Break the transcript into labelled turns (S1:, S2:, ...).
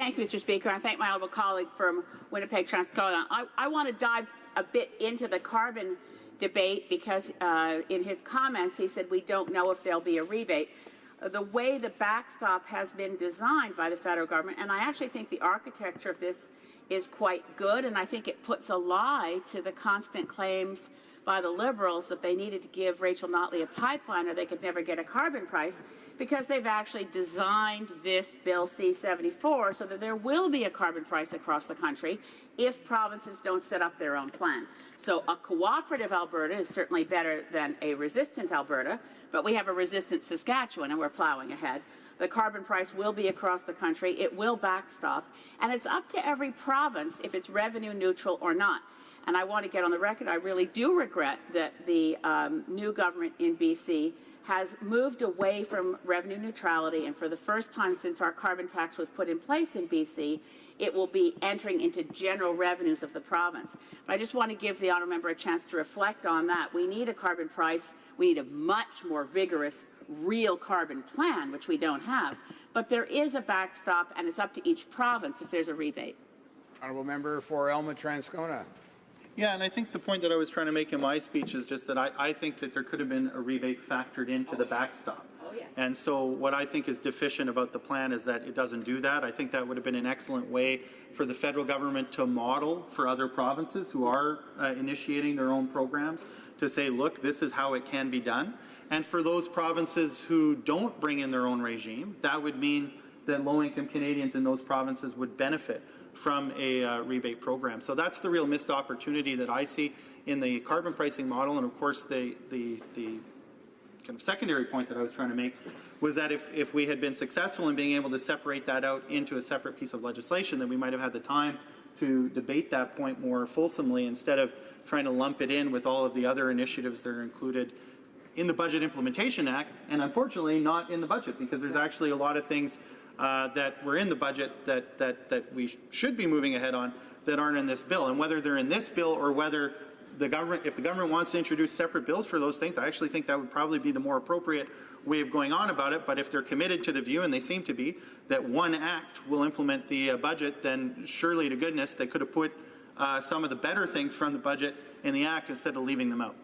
S1: Thank you, Mr. Speaker. I thank my honourable colleague from Winnipeg, Transcona. I want to dive a bit into the carbon debate because in his comments he said we don't know if there'll be a rebate. The way the backstop has been designed by the federal government, and I actually think the architecture of this is quite good, and I think it puts a lie to the constant claims by the Liberals that they needed to give Rachel Notley a pipeline or they could never get a carbon price, because they've actually designed this Bill C-74 so that there will be a carbon price across the country if provinces don't set up their own plan. So a cooperative Alberta is certainly better than a resistant Alberta, but we have a resistant Saskatchewan and we're plowing ahead. The carbon price will be across the country, it will backstop, and it's up to every province if it's revenue neutral or not. And I want to get on the record, I really do regret that the new government in BC has moved away from revenue neutrality, and for the first time since our carbon tax was put in place in BC, it will be entering into general revenues of the province. But I just want to give the honourable member a chance to reflect on that. We need a carbon price, we need a much more vigorous real carbon plan, which we don't have, but there is a backstop and it's up to each province if there's a rebate.
S2: Honourable member for Elma Transcona.
S3: Yeah, and I think the point that I was trying to make in my speech is just that I think that there could have been a rebate factored into the backstop.
S1: Oh, yes.
S3: And so what I think is deficient about the plan is that it doesn't do that. I think that would have been an excellent way for the federal government to model for other provinces who are initiating their own programs to say, look, this is how it can be done. And for those provinces who don't bring in their own regime, that would mean that low-income Canadians in those provinces would benefit from a rebate program. So that's the real missed opportunity that I see in the carbon pricing model. And of course, the kind of secondary point that I was trying to make was that if we had been successful in being able to separate that out into a separate piece of legislation, then we might have had the time to debate that point more fulsomely instead of trying to lump it in with all of the other initiatives that are included in the Budget Implementation Act, and unfortunately not in the budget, because there's actually a lot of things that were in the budget that we should be moving ahead on that aren't in this bill. And whether they're in this bill or whether the government, if the government wants to introduce separate bills for those things, I actually think that would probably be the more appropriate way of going on about it. But if they're committed to the view, and they seem to be, that one act will implement the budget, then surely to goodness they could have put some of the better things from the budget in the act instead of leaving them out.